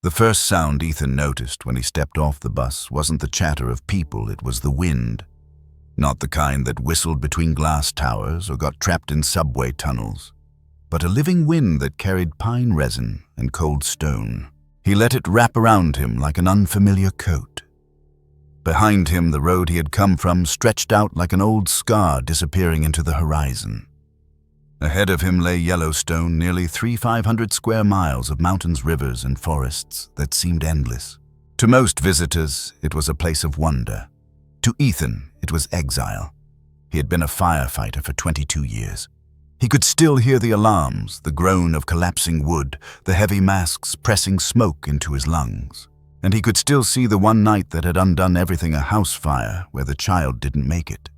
The first sound Ethan noticed when he stepped off the bus wasn't the chatter of people, it was the wind. Not the kind that whistled between glass towers or got trapped in subway tunnels, but a living wind that carried pine resin and cold stone. He let it wrap around him like an unfamiliar coat. Behind him, the road he had come from stretched out like an old scar disappearing into the horizon. Ahead of him lay Yellowstone, nearly 300-500 square miles of mountains, rivers, and forests that seemed endless. To most visitors, it was a place of wonder. To Ethan, it was exile. He had been a firefighter for 22 years. He could still hear the alarms, the groan of collapsing wood, the heavy masks pressing smoke into his lungs. And he could still see the one night that had undone everything, a house fire where the child didn't make it.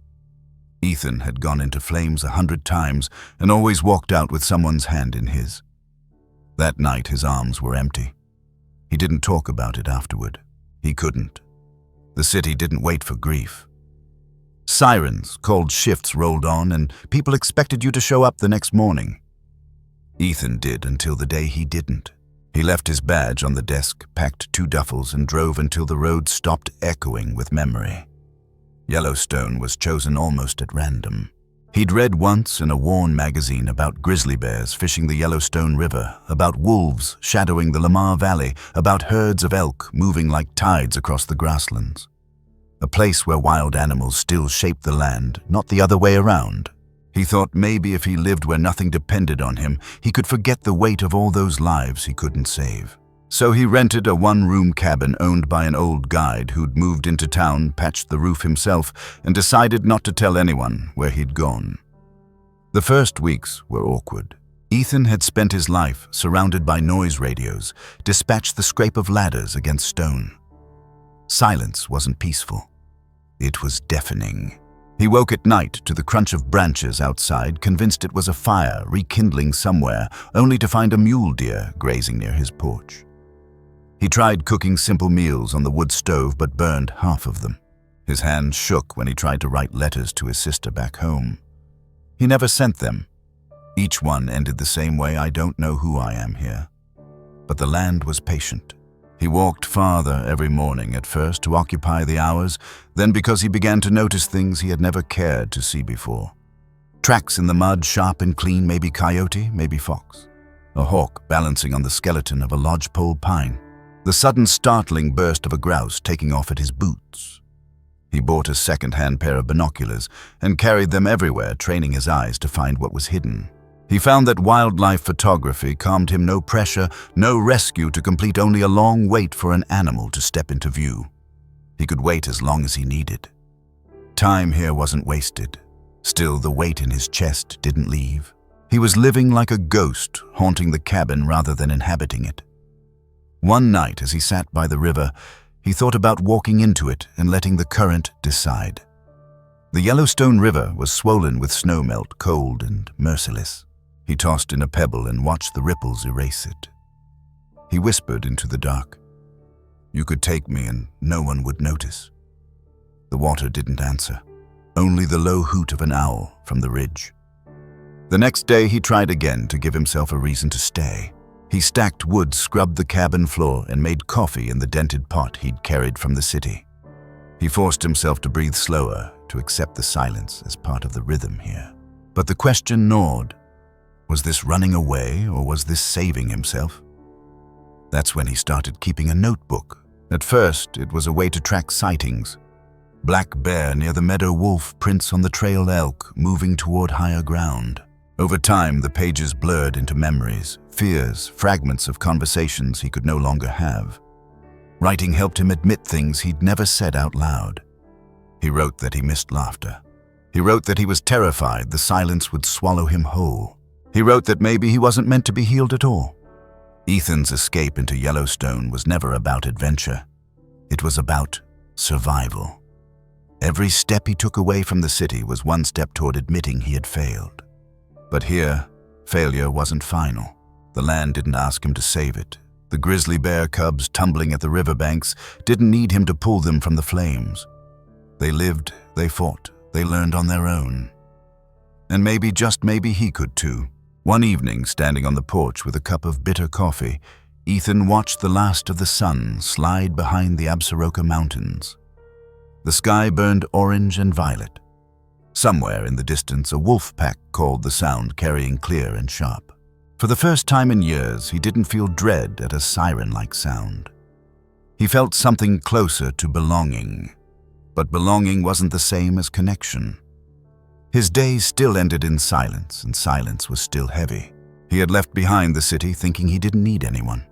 Ethan had gone into flames 100 times and always walked out with someone's hand in his. That night his arms were empty. He didn't talk about it afterward. He couldn't. The city didn't wait for grief. Sirens, called shifts rolled on, and people expected you to show up the next morning. Ethan did until the day he didn't. He left his badge on the desk, packed 2 duffels, and drove until the road stopped echoing with memory. Yellowstone was chosen almost at random. He'd read once in a worn magazine about grizzly bears fishing the Yellowstone River, about wolves shadowing the Lamar Valley, about herds of elk moving like tides across the grasslands. A place where wild animals still shaped the land, not the other way around. He thought maybe if he lived where nothing depended on him, he could forget the weight of all those lives he couldn't save. So he rented a 1-room cabin owned by an old guide who'd moved into town, patched the roof himself, and decided not to tell anyone where he'd gone. The first weeks were awkward. Ethan had spent his life surrounded by noise radios, dispatched the scrape of ladders against stone. Silence wasn't peaceful. It was deafening. He woke at night to the crunch of branches outside, convinced it was a fire rekindling somewhere, only to find a mule deer grazing near his porch. He tried cooking simple meals on the wood stove, but burned half of them. His hands shook when he tried to write letters to his sister back home. He never sent them. Each one ended the same way: I don't know who I am here. But the land was patient. He walked farther every morning, at first to occupy the hours, then because he began to notice things he had never cared to see before. Tracks in the mud, sharp and clean, maybe coyote, maybe fox. A hawk balancing on the skeleton of a lodgepole pine. The sudden startling burst of a grouse taking off at his boots. He bought a second-hand pair of binoculars and carried them everywhere, training his eyes to find what was hidden. He found that wildlife photography calmed him: no pressure, no rescue to complete, only a long wait for an animal to step into view. He could wait as long as he needed. Time here wasn't wasted. Still, the weight in his chest didn't leave. He was living like a ghost, haunting the cabin rather than inhabiting it. One night, as he sat by the river, he thought about walking into it and letting the current decide. The Yellowstone River was swollen with snowmelt, cold and merciless. He tossed in a pebble and watched the ripples erase it. He whispered into the dark, "You could take me and no one would notice." The water didn't answer, only the low hoot of an owl from the ridge. The next day he tried again to give himself a reason to stay. He stacked wood, scrubbed the cabin floor, and made coffee in the dented pot he'd carried from the city. He forced himself to breathe slower, to accept the silence as part of the rhythm here. But the question gnawed. Was this running away, or was this saving himself? That's when he started keeping a notebook. At first, it was a way to track sightings. Black bear near the meadow wolf, prints on the trail elk, moving toward higher ground. Over time, the pages blurred into memories, fears, fragments of conversations he could no longer have. Writing helped him admit things he'd never said out loud. He wrote that he missed laughter. He wrote that he was terrified the silence would swallow him whole. He wrote that maybe he wasn't meant to be healed at all. Ethan's escape into Yellowstone was never about adventure. It was about survival. Every step he took away from the city was one step toward admitting he had failed. But here, failure wasn't final. The land didn't ask him to save it. The grizzly bear cubs tumbling at the riverbanks didn't need him to pull them from the flames. They lived, they fought, they learned on their own. And maybe, just maybe, he could too. One evening, standing on the porch with a cup of bitter coffee, Ethan watched the last of the sun slide behind the Absaroka Mountains. The sky burned orange and violet. Somewhere in the distance, a wolf pack called the sound, carrying clear and sharp. For the first time in years, he didn't feel dread at a siren-like sound. He felt something closer to belonging. But belonging wasn't the same as connection. His days still ended in silence, and silence was still heavy. He had left behind the city thinking he didn't need anyone.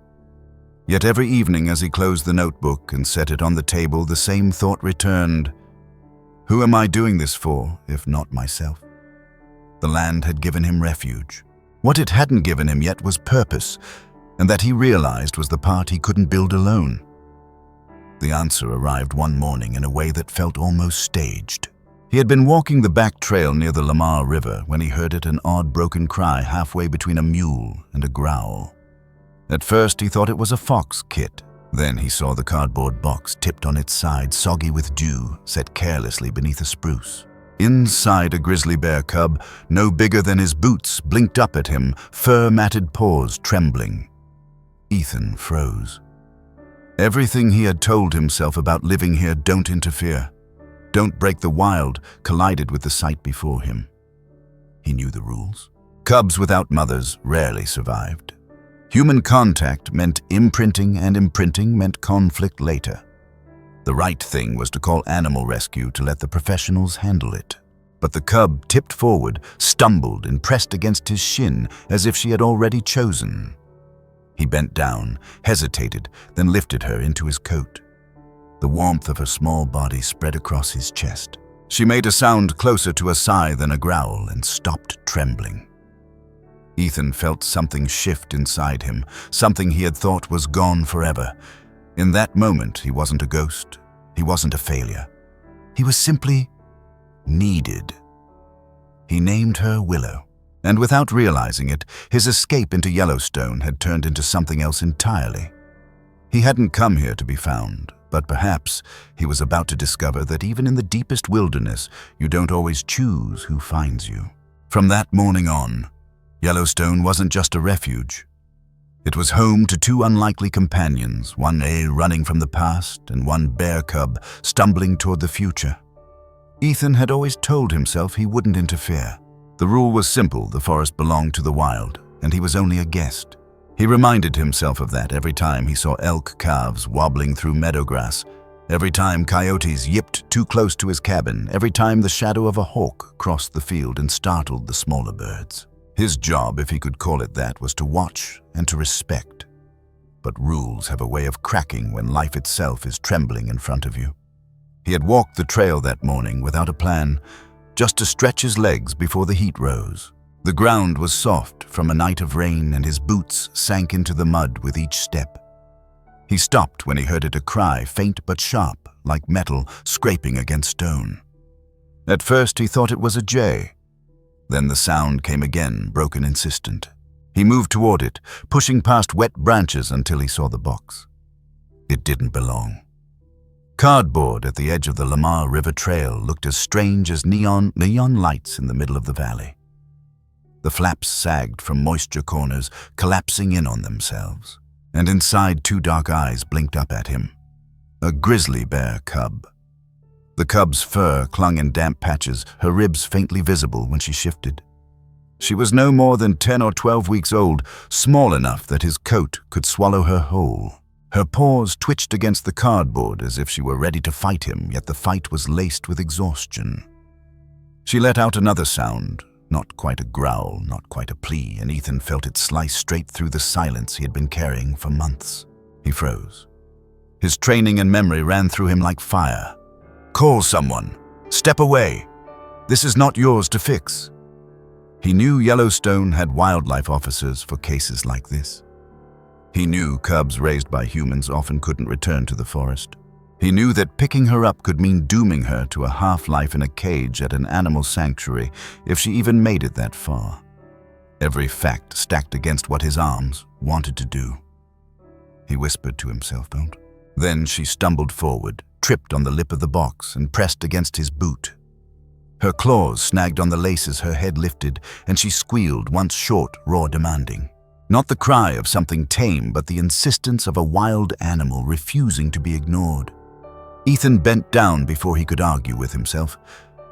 Yet every evening as he closed the notebook and set it on the table, the same thought returned. Who am I doing this for, if not myself? The land had given him refuge. What it hadn't given him yet was purpose, and that he realized was the part he couldn't build alone. The answer arrived one morning in a way that felt almost staged. He had been walking the back trail near the Lamar River when he heard an odd broken cry halfway between a mule and a growl. At first he thought it was a fox kit. Then he saw the cardboard box tipped on its side, soggy with dew, set carelessly beneath a spruce. Inside, a grizzly bear cub, no bigger than his boots, blinked up at him, fur-matted paws trembling. Ethan froze. Everything he had told himself about living here, don't interfere, don't break the wild, collided with the sight before him. He knew the rules. Cubs without mothers rarely survived. Human contact meant imprinting, and imprinting meant conflict later. The right thing was to call animal rescue to let the professionals handle it. But the cub tipped forward, stumbled, and pressed against his shin as if she had already chosen. He bent down, hesitated, then lifted her into his coat. The warmth of her small body spread across his chest. She made a sound closer to a sigh than a growl and stopped trembling. Ethan felt something shift inside him, something he had thought was gone forever. In that moment, he wasn't a ghost. He wasn't a failure. He was simply needed. He named her Willow. And without realizing it, his escape into Yellowstone had turned into something else entirely. He hadn't come here to be found, but perhaps he was about to discover that even in the deepest wilderness, you don't always choose who finds you. From that morning on, Yellowstone wasn't just a refuge. It was home to two unlikely companions, one running from the past and one bear cub stumbling toward the future. Ethan had always told himself he wouldn't interfere. The rule was simple: the forest belonged to the wild, and he was only a guest. He reminded himself of that every time he saw elk calves wobbling through meadowgrass, every time coyotes yipped too close to his cabin, every time the shadow of a hawk crossed the field and startled the smaller birds. His job, if he could call it that, was to watch and to respect. But rules have a way of cracking when life itself is trembling in front of you. He had walked the trail that morning without a plan, just to stretch his legs before the heat rose. The ground was soft from a night of rain, and his boots sank into the mud with each step. He stopped when he heard a cry, faint but sharp, like metal scraping against stone. At first he thought it was a jay. Then the sound came again, broken, insistent. He moved toward it, pushing past wet branches until he saw the box. It didn't belong. Cardboard at the edge of the Lamar River Trail looked as strange as neon lights in the middle of the valley. The flaps sagged from moisture corners, collapsing in on themselves. And inside, two dark eyes blinked up at him. A grizzly bear cub. The cub's fur clung in damp patches, her ribs faintly visible when she shifted. She was no more than 10 or 12 weeks old, small enough that his coat could swallow her whole. Her paws twitched against the cardboard as if she were ready to fight him, yet the fight was laced with exhaustion. She let out another sound, not quite a growl, not quite a plea, and Ethan felt it slice straight through the silence he had been carrying for months. He froze. His training and memory ran through him like fire. Call someone. Step away. This is not yours to fix. He knew Yellowstone had wildlife officers for cases like this. He knew cubs raised by humans often couldn't return to the forest. He knew that picking her up could mean dooming her to a half-life in a cage at an animal sanctuary if she even made it that far. Every fact stacked against what his arms wanted to do. He whispered to himself, "Don't." Then she stumbled forward, tripped on the lip of the box, and pressed against his boot. Her claws snagged on the laces, her head lifted, and she squealed, once short, raw, demanding. Not the cry of something tame, but the insistence of a wild animal refusing to be ignored. Ethan bent down before he could argue with himself.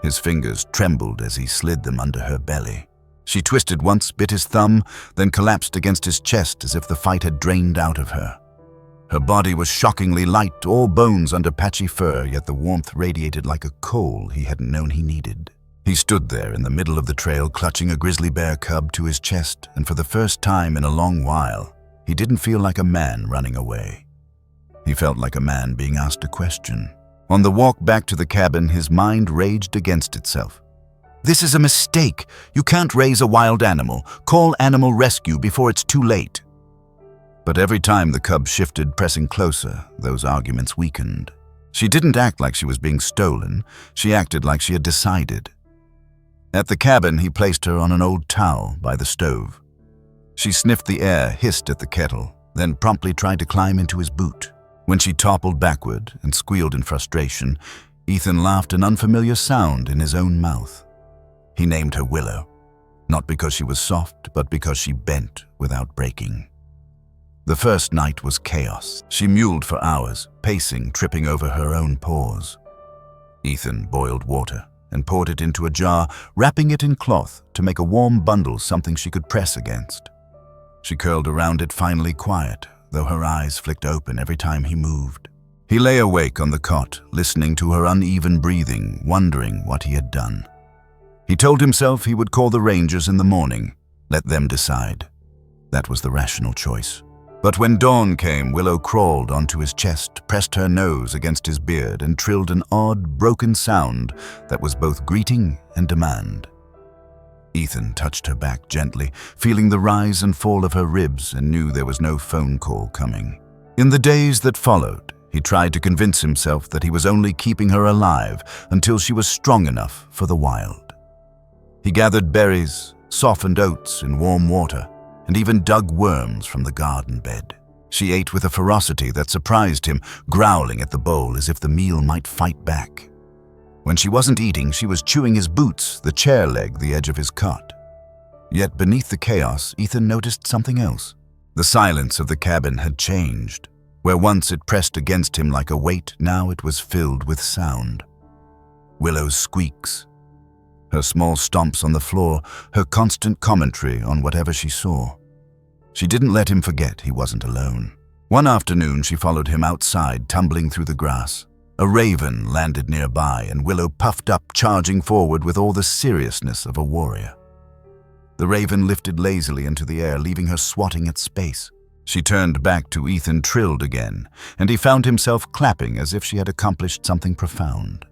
His fingers trembled as he slid them under her belly. She twisted once, bit his thumb, then collapsed against his chest as if the fight had drained out of her. Her body was shockingly light, all bones under patchy fur, yet the warmth radiated like a coal he hadn't known he needed. He stood there in the middle of the trail, clutching a grizzly bear cub to his chest, and for the first time in a long while, he didn't feel like a man running away. He felt like a man being asked a question. On the walk back to the cabin, his mind raged against itself. "This is a mistake. You can't raise a wild animal. Call animal rescue before it's too late." But every time the cub shifted, pressing closer, those arguments weakened. She didn't act like she was being stolen. She acted like she had decided. At the cabin, he placed her on an old towel by the stove. She sniffed the air, hissed at the kettle, then promptly tried to climb into his boot. When she toppled backward and squealed in frustration, Ethan laughed an unfamiliar sound in his own mouth. He named her Willow, not because she was soft, but because she bent without breaking. The first night was chaos. She mewed for hours, pacing, tripping over her own paws. Ethan boiled water and poured it into a jar, wrapping it in cloth to make a warm bundle, something she could press against. She curled around it, finally quiet, though her eyes flicked open every time he moved. He lay awake on the cot, listening to her uneven breathing, wondering what he had done. He told himself he would call the rangers in the morning, let them decide. That was the rational choice. But when dawn came, Willow crawled onto his chest, pressed her nose against his beard, and trilled an odd, broken sound that was both greeting and demand. Ethan touched her back gently, feeling the rise and fall of her ribs, and knew there was no phone call coming. In the days that followed, he tried to convince himself that he was only keeping her alive until she was strong enough for the wild. He gathered berries, softened oats in warm water, and even dug worms from the garden bed. She ate with a ferocity that surprised him, growling at the bowl as if the meal might fight back. When she wasn't eating, she was chewing his boots, the chair leg, the edge of his cot. Yet beneath the chaos, Ethan noticed something else. The silence of the cabin had changed. Where once it pressed against him like a weight, now it was filled with sound. Willow's squeaks, her small stomps on the floor, her constant commentary on whatever she saw. She didn't let him forget he wasn't alone. One afternoon, she followed him outside, tumbling through the grass. A raven landed nearby, and Willow puffed up, charging forward with all the seriousness of a warrior. The raven lifted lazily into the air, leaving her swatting at space. She turned back to Ethan, trilled again, and he found himself clapping as if she had accomplished something profound.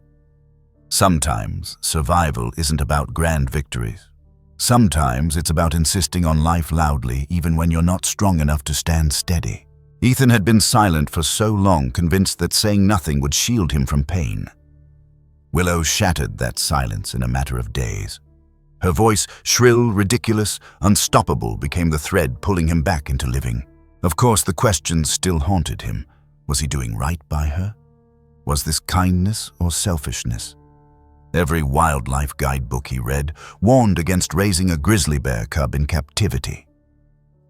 Sometimes survival isn't about grand victories. Sometimes it's about insisting on life loudly, even when you're not strong enough to stand steady. Ethan had been silent for so long, convinced that saying nothing would shield him from pain. Willow shattered that silence in a matter of days. Her voice, shrill, ridiculous, unstoppable, became the thread pulling him back into living. Of course, the questions still haunted him. Was he doing right by her? Was this kindness or selfishness? Every wildlife guidebook he read warned against raising a grizzly bear cub in captivity.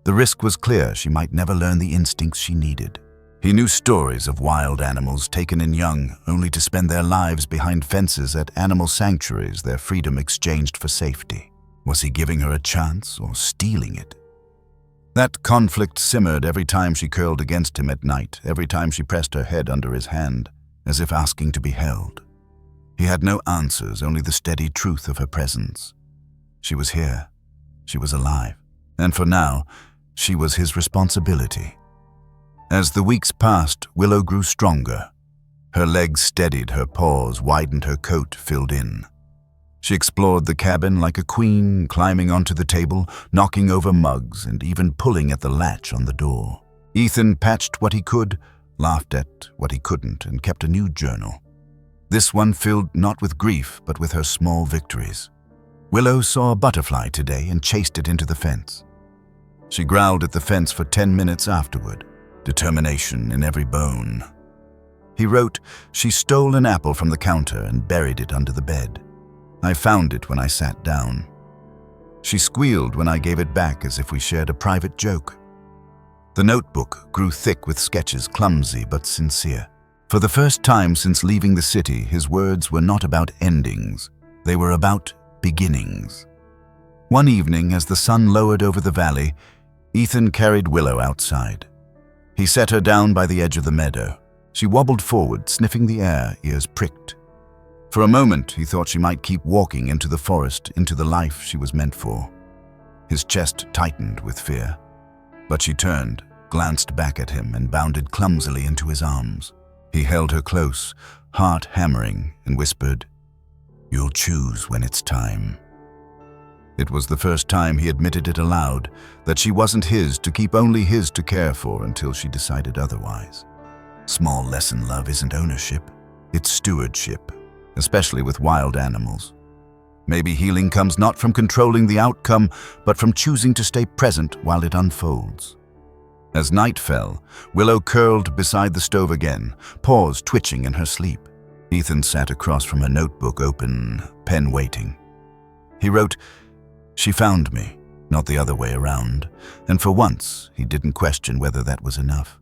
The risk was clear. She might never learn the instincts she needed. He knew stories of wild animals taken in young, only to spend their lives behind fences at animal sanctuaries, their freedom exchanged for safety. Was he giving her a chance or stealing it? That conflict simmered every time she curled against him at night, every time she pressed her head under his hand, as if asking to be held. He had no answers, only the steady truth of her presence. She was here. She was alive. And for now, she was his responsibility. As the weeks passed, Willow grew stronger. Her legs steadied, her paws widened, her coat filled in. She explored the cabin like a queen, climbing onto the table, knocking over mugs, and even pulling at the latch on the door. Ethan patched what he could, laughed at what he couldn't, and kept a new journal. This one filled not with grief, but with her small victories. Willow saw a butterfly today and chased it into the fence. She growled at the fence for 10 minutes afterward, determination in every bone. He wrote, "She stole an apple from the counter and buried it under the bed. I found it when I sat down." She squealed when I gave it back as if we shared a private joke. The notebook grew thick with sketches, clumsy but sincere. For the first time since leaving the city, his words were not about endings. They were about beginnings. One evening, as the sun lowered over the valley, Ethan carried Willow outside. He set her down by the edge of the meadow. She wobbled forward, sniffing the air, ears pricked. For a moment, he thought she might keep walking into the forest, into the life she was meant for. His chest tightened with fear. But she turned, glanced back at him, and bounded clumsily into his arms. He held her close, heart hammering, and whispered, "You'll choose when it's time." It was the first time he admitted it aloud, that she wasn't his to keep, only his to care for until she decided otherwise. Small lesson, love isn't ownership, it's stewardship, especially with wild animals. Maybe healing comes not from controlling the outcome, but from choosing to stay present while it unfolds. As night fell, Willow curled beside the stove again, paws twitching in her sleep. Ethan sat across from her notebook open, pen waiting. He wrote, "She found me, not the other way around," and for once he didn't question whether that was enough.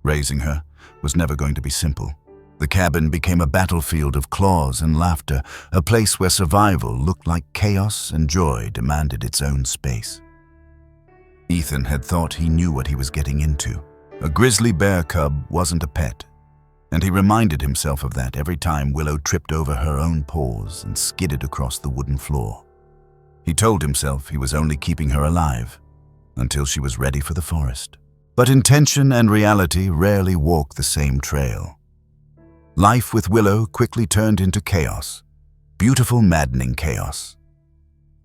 Raising her was never going to be simple. The cabin became a battlefield of claws and laughter, a place where survival looked like chaos and joy demanded its own space. Ethan had thought he knew what he was getting into. A grizzly bear cub wasn't a pet, and he reminded himself of that every time Willow tripped over her own paws and skidded across the wooden floor. He told himself he was only keeping her alive until she was ready for the forest. But intention and reality rarely walk the same trail. Life with Willow quickly turned into chaos, beautiful, maddening chaos.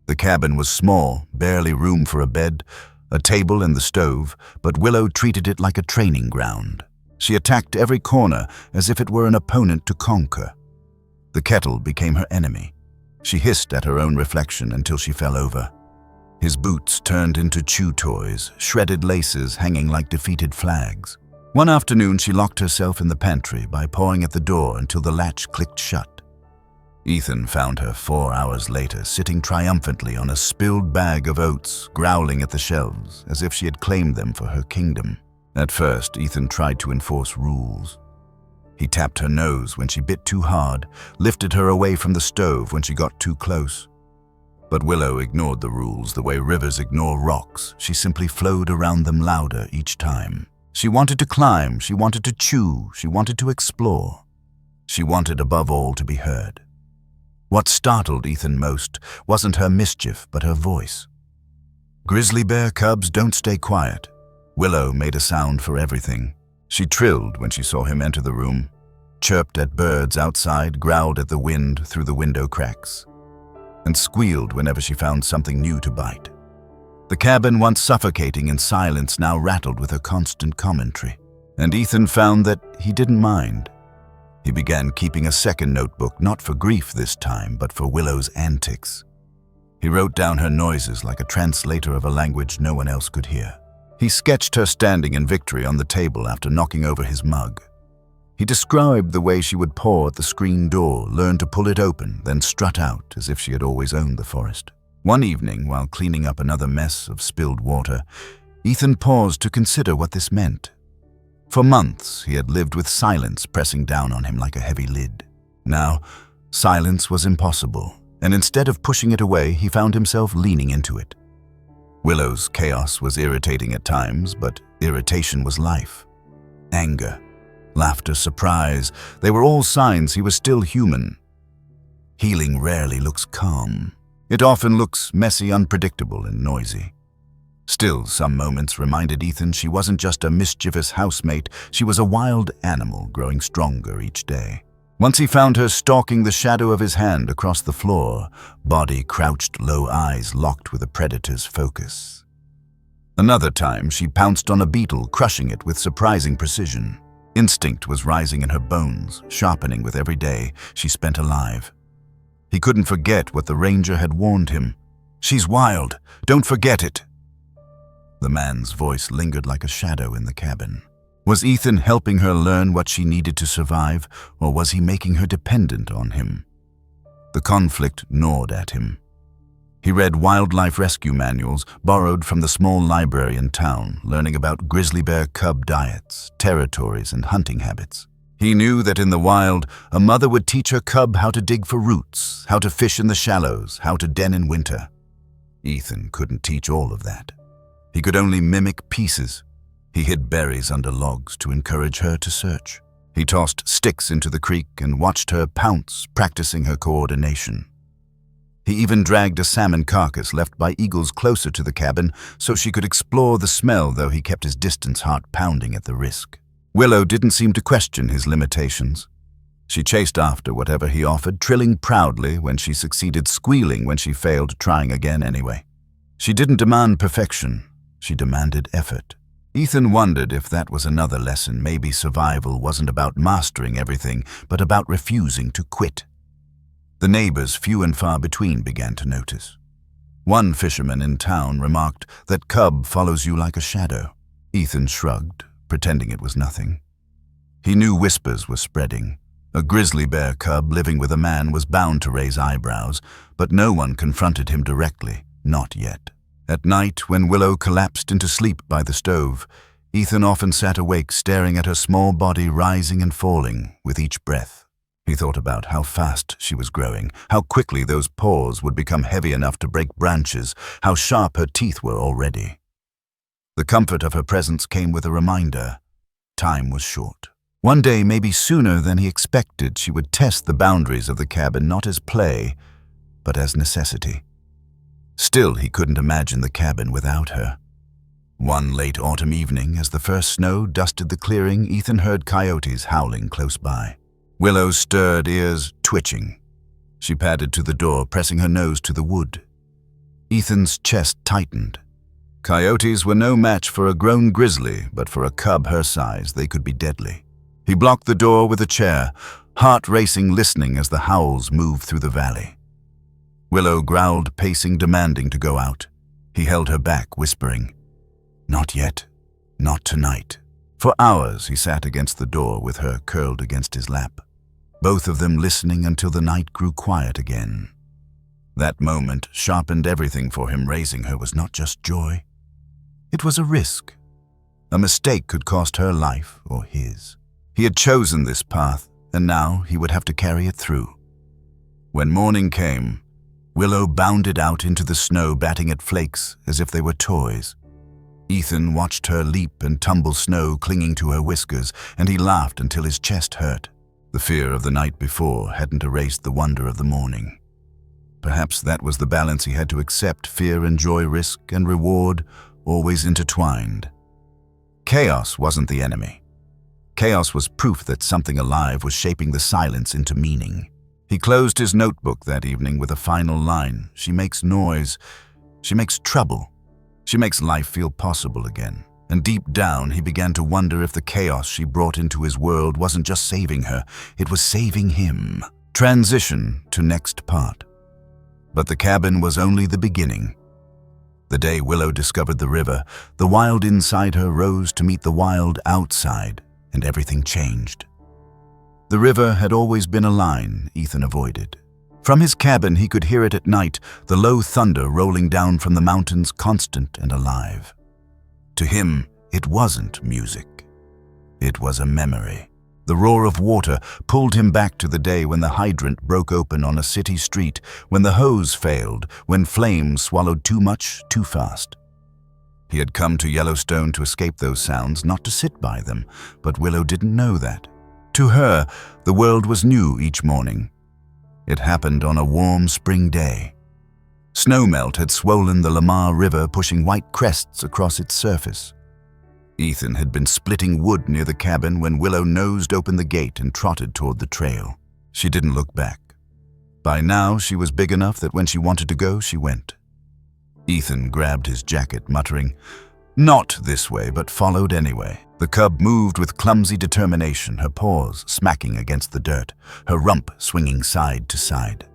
The cabin was small, barely room for a bed, a table and the stove, but Willow treated it like a training ground. She attacked every corner as if it were an opponent to conquer. The kettle became her enemy. She hissed at her own reflection until she fell over. His boots turned into chew toys, shredded laces hanging like defeated flags. One afternoon, she locked herself in the pantry by pawing at the door until the latch clicked shut. Ethan found her 4 hours later, sitting triumphantly on a spilled bag of oats, growling at the shelves, as if she had claimed them for her kingdom. At first, Ethan tried to enforce rules. He tapped her nose when she bit too hard, lifted her away from the stove when she got too close. But Willow ignored the rules the way rivers ignore rocks. She simply flowed around them louder each time. She wanted to climb, she wanted to chew, she wanted to explore. She wanted above all to be heard. What startled Ethan most wasn't her mischief, but her voice. Grizzly bear cubs don't stay quiet. Willow made a sound for everything. She trilled when she saw him enter the room, chirped at birds outside, growled at the wind through the window cracks, and squealed whenever she found something new to bite. The cabin, once suffocating in silence, now rattled with her constant commentary. And Ethan found that he didn't mind. He began keeping a second notebook, not for grief this time, but for Willow's antics. He wrote down her noises like a translator of a language no one else could hear. He sketched her standing in victory on the table after knocking over his mug. He described the way she would paw at the screen door, learn to pull it open, then strut out as if she had always owned the forest. One evening, while cleaning up another mess of spilled water, Ethan paused to consider what this meant. For months, he had lived with silence pressing down on him like a heavy lid. Now, silence was impossible, and instead of pushing it away, he found himself leaning into it. Willow's chaos was irritating at times, but irritation was life. Anger, laughter, surprise, they were all signs he was still human. Healing rarely looks calm. It often looks messy, unpredictable, and noisy. Still, some moments reminded Ethan she wasn't just a mischievous housemate, she was a wild animal growing stronger each day. Once he found her stalking the shadow of his hand across the floor, body crouched low, eyes locked with a predator's focus. Another time, she pounced on a beetle, crushing it with surprising precision. Instinct was rising in her bones, sharpening with every day she spent alive. He couldn't forget what the ranger had warned him. "She's wild, don't forget it." The man's voice lingered like a shadow in the cabin. Was Ethan helping her learn what she needed to survive, or was he making her dependent on him? The conflict gnawed at him. He read wildlife rescue manuals borrowed from the small library in town, learning about grizzly bear cub diets, territories, and hunting habits. He knew that in the wild, a mother would teach her cub how to dig for roots, how to fish in the shallows, how to den in winter. Ethan couldn't teach all of that. He could only mimic pieces. He hid berries under logs to encourage her to search. He tossed sticks into the creek and watched her pounce, practicing her coordination. He even dragged a salmon carcass left by eagles closer to the cabin so she could explore the smell, though he kept his distance, heart pounding at the risk. Willow didn't seem to question his limitations. She chased after whatever he offered, trilling proudly when she succeeded, squealing when she failed, trying again anyway. She didn't demand perfection. She demanded effort. Ethan wondered if that was another lesson. Maybe survival wasn't about mastering everything, but about refusing to quit. The neighbors, few and far between, began to notice. One fisherman in town remarked that cub follows you like a shadow. Ethan shrugged, pretending it was nothing. He knew whispers were spreading. A grizzly bear cub living with a man was bound to raise eyebrows, but no one confronted him directly, not yet. At night, when Willow collapsed into sleep by the stove, Ethan often sat awake staring at her small body rising and falling with each breath. He thought about how fast she was growing, how quickly those paws would become heavy enough to break branches, how sharp her teeth were already. The comfort of her presence came with a reminder. Time was short. One day, maybe sooner than he expected, she would test the boundaries of the cabin not as play, but as necessity. Still, he couldn't imagine the cabin without her. One late autumn evening, as the first snow dusted the clearing, Ethan heard coyotes howling close by. Willow's stirred ears twitching. She padded to the door, pressing her nose to the wood. Ethan's chest tightened. Coyotes were no match for a grown grizzly, but for a cub her size, they could be deadly. He blocked the door with a chair, heart racing, listening as the howls moved through the valley. Willow growled, pacing, demanding to go out. He held her back, whispering, "Not yet. Not tonight." For hours he sat against the door with her curled against his lap, both of them listening until the night grew quiet again. That moment sharpened everything for him. Raising her was not just joy. It was a risk. A mistake could cost her life or his. He had chosen this path, and now he would have to carry it through. When morning came, Willow bounded out into the snow, batting at flakes as if they were toys. Ethan watched her leap and tumble, snow clinging to her whiskers, and he laughed until his chest hurt. The fear of the night before hadn't erased the wonder of the morning. Perhaps that was the balance he had to accept: fear and joy, risk and reward, always intertwined. Chaos wasn't the enemy. Chaos was proof that something alive was shaping the silence into meaning. He closed his notebook that evening with a final line: "She makes noise. She makes trouble. She makes life feel possible again." And deep down, he began to wonder if the chaos she brought into his world wasn't just saving her, it was saving him. Transition to next part. But the cabin was only the beginning. The day Willow discovered the river, the wild inside her rose to meet the wild outside, and everything changed. The river had always been a line Ethan avoided. From his cabin, he could hear it at night, the low thunder rolling down from the mountains, constant and alive. To him, it wasn't music. It was a memory. The roar of water pulled him back to the day when the hydrant broke open on a city street, when the hose failed, when flames swallowed too much too fast. He had come to Yellowstone to escape those sounds, not to sit by them, but Willow didn't know that. To her, the world was new each morning. It happened on a warm spring day. Snowmelt had swollen the Lamar River, pushing white crests across its surface. Ethan had been splitting wood near the cabin when Willow nosed open the gate and trotted toward the trail. She didn't look back. By now, she was big enough that when she wanted to go, she went. Ethan grabbed his jacket, muttering, "Not this way," but followed anyway. The cub moved with clumsy determination, her paws smacking against the dirt, her rump swinging side to side.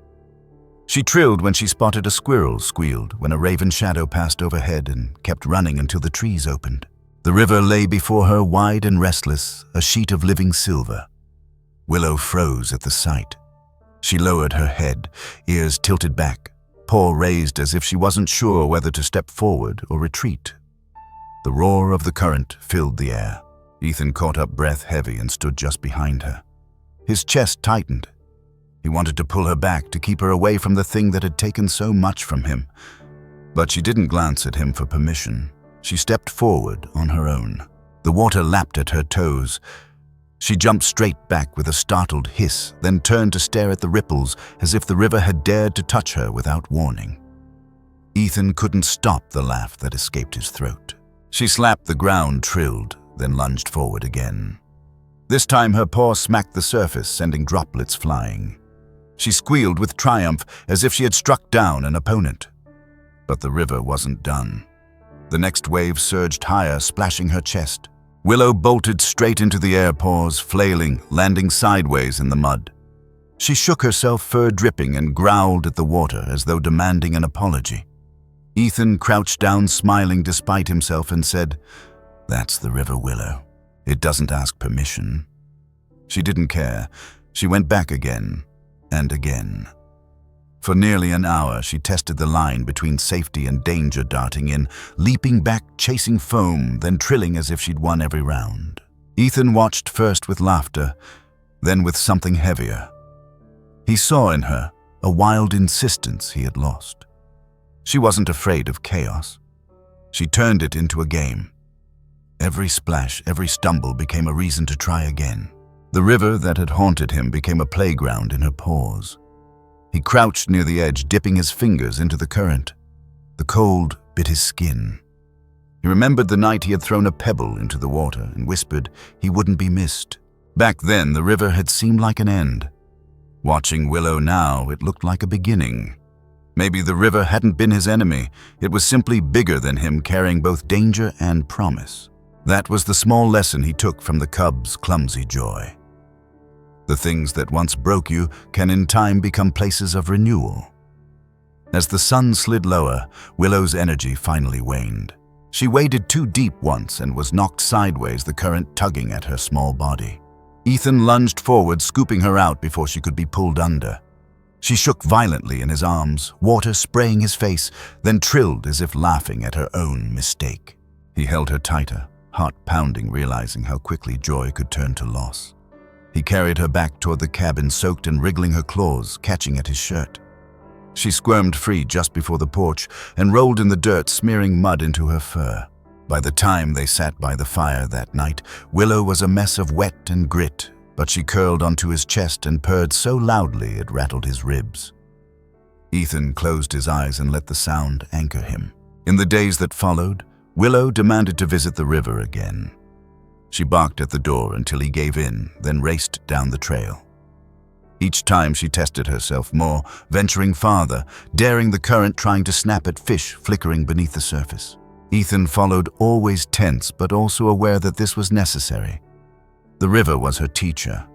She trilled when she spotted a squirrel, squealed when a raven shadow passed overhead, and kept running until the trees opened. The river lay before her, wide and restless, a sheet of living silver. Willow froze at the sight. She lowered her head, ears tilted back. paw raised as if she wasn't sure whether to step forward or retreat. The roar of the current filled the air. Ethan caught up breath heavy and stood just behind her. His chest tightened. He wanted to pull her back to keep her away from the thing that had taken so much from him. But she didn't glance at him for permission. She stepped forward on her own. The water lapped at her toes. She jumped straight back with a startled hiss, then turned to stare at the ripples as if the river had dared to touch her without warning. Ethan couldn't stop the laugh that escaped his throat. She slapped the ground, trilled, then lunged forward again. This time her paw smacked the surface, sending droplets flying. She squealed with triumph as if she had struck down an opponent. But the river wasn't done. The next wave surged higher, splashing her chest. Willow bolted straight into the air paws, flailing, landing sideways in the mud. She shook herself, fur dripping, and growled at the water as though demanding an apology. Ethan crouched down, smiling despite himself, and said, "That's the river, Willow. It doesn't ask permission." She didn't care. She went back again and again. For nearly an hour, she tested the line between safety and danger, darting in, leaping back, chasing foam, then trilling as if she'd won every round. Ethan watched first with laughter, then with something heavier. He saw in her a wild insistence he had lost. She wasn't afraid of chaos. She turned it into a game. Every splash, every stumble became a reason to try again. The river that had haunted him became a playground in her paws. He crouched near the edge, dipping his fingers into the current. The cold bit his skin. He remembered the night he had thrown a pebble into the water and whispered he wouldn't be missed. Back then, the river had seemed like an end. Watching Willow now, it looked like a beginning. Maybe the river hadn't been his enemy. It was simply bigger than him, carrying both danger and promise. That was the small lesson he took from the cub's clumsy joy. The things that once broke you can in time become places of renewal. As the sun slid lower, Willow's energy finally waned. She waded too deep once and was knocked sideways, the current tugging at her small body. Ethan lunged forward, scooping her out before she could be pulled under. She shook violently in his arms, water spraying his face, then trilled as if laughing at her own mistake. He held her tighter, heart pounding, realizing how quickly joy could turn to loss. He carried her back toward the cabin, soaked and wriggling her claws, catching at his shirt. She squirmed free just before the porch and rolled in the dirt, smearing mud into her fur. By the time they sat by the fire that night, Willow was a mess of wet and grit, but she curled onto his chest and purred so loudly it rattled his ribs. Ethan closed his eyes and let the sound anchor him. In the days that followed, Willow demanded to visit the river again. She barked at the door until he gave in, then raced down the trail. Each time she tested herself more, venturing farther, daring the current, trying to snap at fish flickering beneath the surface. Ethan followed, always tense, but also aware that this was necessary. The river was her teacher.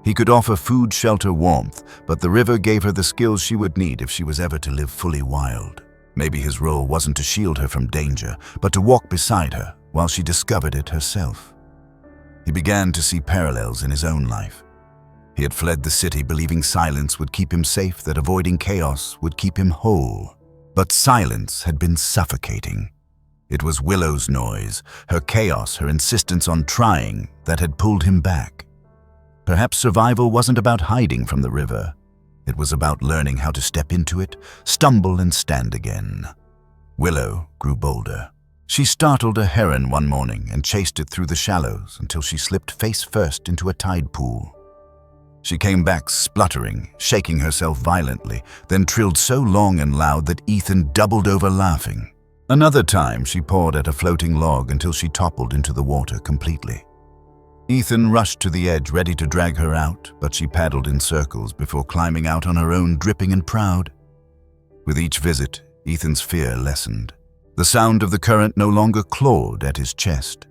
He could offer food, shelter, warmth, but the river gave her the skills she would need if she was ever to live fully wild. Maybe his role wasn't to shield her from danger, but to walk beside her while she discovered it herself. He began to see parallels in his own life. He had fled the city believing silence would keep him safe, that avoiding chaos would keep him whole. But silence had been suffocating. It was Willow's noise, her chaos, her insistence on trying, that had pulled him back. Perhaps survival wasn't about hiding from the river. It was about learning how to step into it, stumble and stand again. Willow grew bolder. She startled a heron one morning and chased it through the shallows until she slipped face first into a tide pool. She came back spluttering, shaking herself violently, then trilled so long and loud that Ethan doubled over laughing. Another time she pawed at a floating log until she toppled into the water completely. Ethan rushed to the edge, ready to drag her out, but she paddled in circles before climbing out on her own, dripping and proud. With each visit, Ethan's fear lessened. The sound of the current no longer clawed at his chest.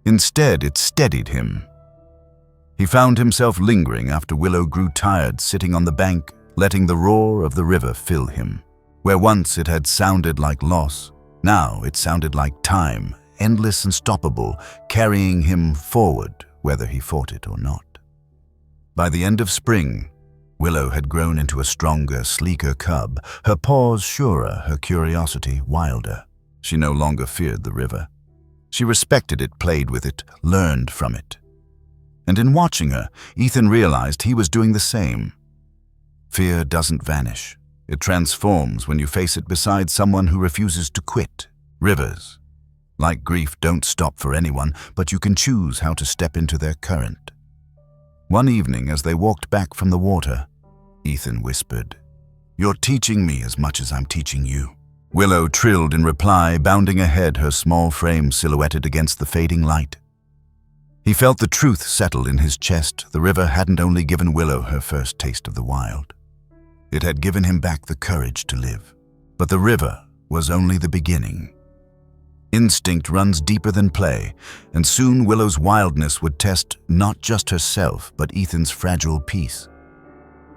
Instead, it steadied him. He found himself lingering after Willow grew tired, sitting on the bank, letting the roar of the river fill him. Where once it had sounded like loss, now it sounded like time, endless and stoppable, carrying him forward, whether he fought it or not. By the end of spring, Willow had grown into a stronger, sleeker cub, her paws surer, her curiosity wilder. She no longer feared the river. She respected it, played with it, learned from it. And in watching her, Ethan realized he was doing the same. Fear doesn't vanish. It transforms when you face it beside someone who refuses to quit. Rivers, like grief, don't stop for anyone, but you can choose how to step into their current. One evening, as they walked back from the water, Ethan whispered, "You're teaching me as much as I'm teaching you." Willow trilled in reply, bounding ahead, her small frame silhouetted against the fading light. He felt the truth settle in his chest. The river hadn't only given Willow her first taste of the wild. It had given him back the courage to live. But the river was only the beginning. Instinct runs deeper than play, and soon Willow's wildness would test not just herself, but Ethan's fragile peace.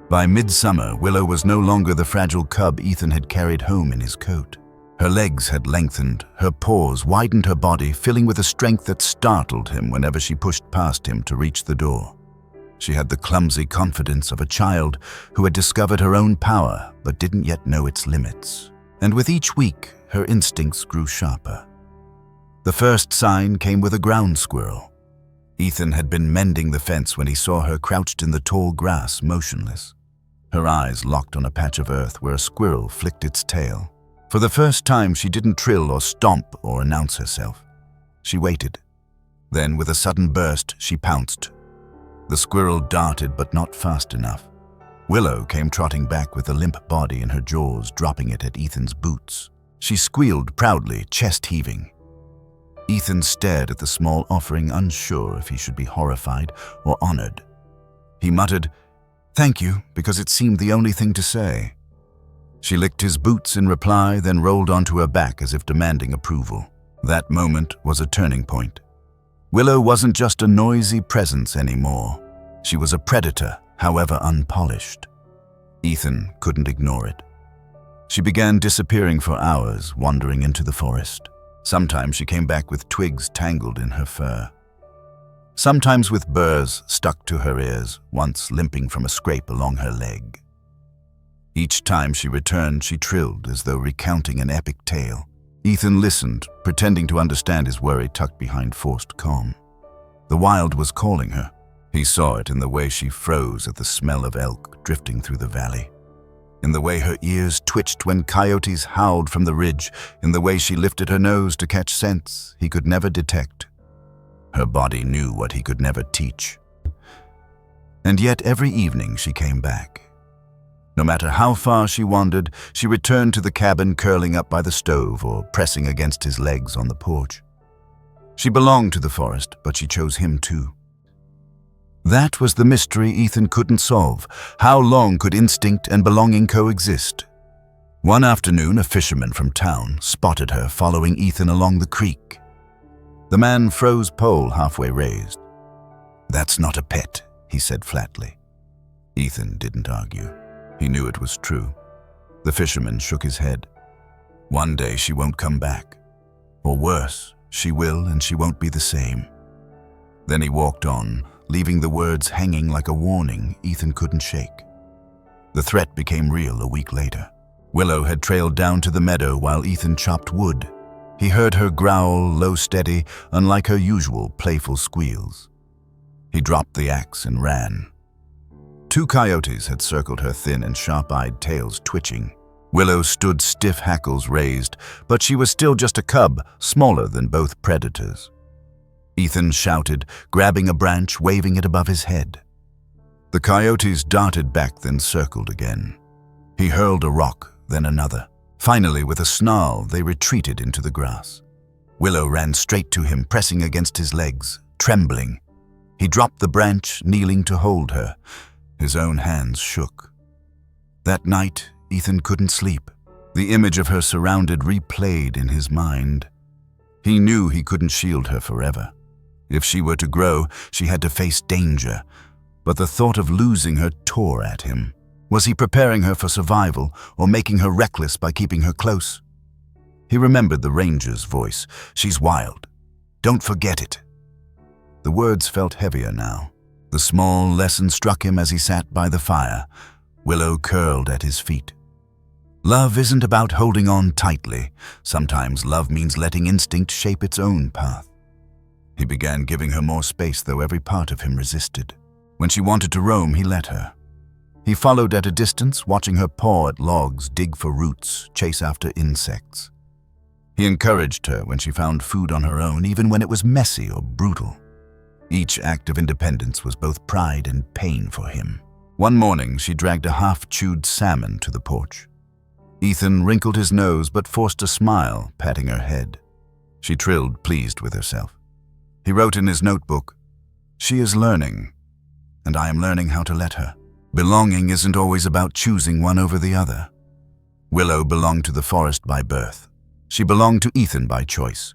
By midsummer, Willow was no longer the fragile cub Ethan had carried home in his coat. Her legs had lengthened, her paws widened her body, filling with a strength that startled him whenever she pushed past him to reach the door. She had the clumsy confidence of a child who had discovered her own power but didn't yet know its limits. And with each week, her instincts grew sharper. The first sign came with a ground squirrel. Ethan had been mending the fence when he saw her crouched in the tall grass, motionless. Her eyes locked on a patch of earth where a squirrel flicked its tail. For the first time, she didn't trill or stomp or announce herself. She waited. Then, with a sudden burst, she pounced. The squirrel darted, but not fast enough. Willow came trotting back with a limp body in her jaws, dropping it at Ethan's boots. She squealed proudly, chest heaving. Ethan stared at the small offering, unsure if he should be horrified or honored. He muttered, "Thank you," because it seemed the only thing to say. She licked his boots in reply, then rolled onto her back as if demanding approval. That moment was a turning point. Willow wasn't just a noisy presence anymore. She was a predator, however unpolished. Ethan couldn't ignore it. She began disappearing for hours, wandering into the forest. Sometimes she came back with twigs tangled in her fur. Sometimes with burrs stuck to her ears, once limping from a scrape along her leg. Each time she returned, she trilled as though recounting an epic tale. Ethan listened, pretending to understand his worry tucked behind forced calm. The wild was calling her. He saw it in the way she froze at the smell of elk drifting through the valley, in the way her ears twitched when coyotes howled from the ridge, in the way she lifted her nose to catch scents he could never detect. Her body knew what he could never teach. And yet every evening she came back. No matter how far she wandered, she returned to the cabin, curling up by the stove or pressing against his legs on the porch. She belonged to the forest, but she chose him too. That was the mystery Ethan couldn't solve. How long could instinct and belonging coexist? One afternoon, a fisherman from town spotted her following Ethan along the creek. The man froze pole halfway raised. "That's not a pet," he said flatly. Ethan didn't argue. He knew it was true. The fisherman shook his head. "One day she won't come back. Or worse, she will, and she won't be the same." Then he walked on, leaving the words hanging like a warning Ethan couldn't shake. The threat became real a week later. Willow had trailed down to the meadow while Ethan chopped wood. He heard her growl, low, steady, unlike her usual playful squeals. He dropped the axe and ran. 2 coyotes had circled her, thin and sharp-eyed tails twitching. Willow stood stiff, hackles raised, but she was still just a cub, smaller than both predators. Ethan shouted, grabbing a branch, waving it above his head. The coyotes darted back, then circled again. He hurled a rock, then another. Finally, with a snarl, they retreated into the grass. Willow ran straight to him, pressing against his legs, trembling. He dropped the branch, kneeling to hold her. His own hands shook. That night, Ethan couldn't sleep. The image of her surrounded replayed in his mind. He knew he couldn't shield her forever. If she were to grow, she had to face danger. But the thought of losing her tore at him. Was he preparing her for survival or making her reckless by keeping her close? He remembered the ranger's voice. "She's wild. Don't forget it." The words felt heavier now. The small lesson struck him as he sat by the fire, Willow curled at his feet. Love isn't about holding on tightly. Sometimes love means letting instinct shape its own path. He began giving her more space, though every part of him resisted. When she wanted to roam, he let her. He followed at a distance, watching her paw at logs, dig for roots, chase after insects. He encouraged her when she found food on her own, even when it was messy or brutal. Each act of independence was both pride and pain for him. One morning, she dragged a half-chewed salmon to the porch. Ethan wrinkled his nose but forced a smile, patting her head. She trilled, pleased with herself. He wrote in his notebook, "She is learning, and I am learning how to let her." Belonging isn't always about choosing one over the other. Willow belonged to the forest by birth. She belonged to Ethan by choice.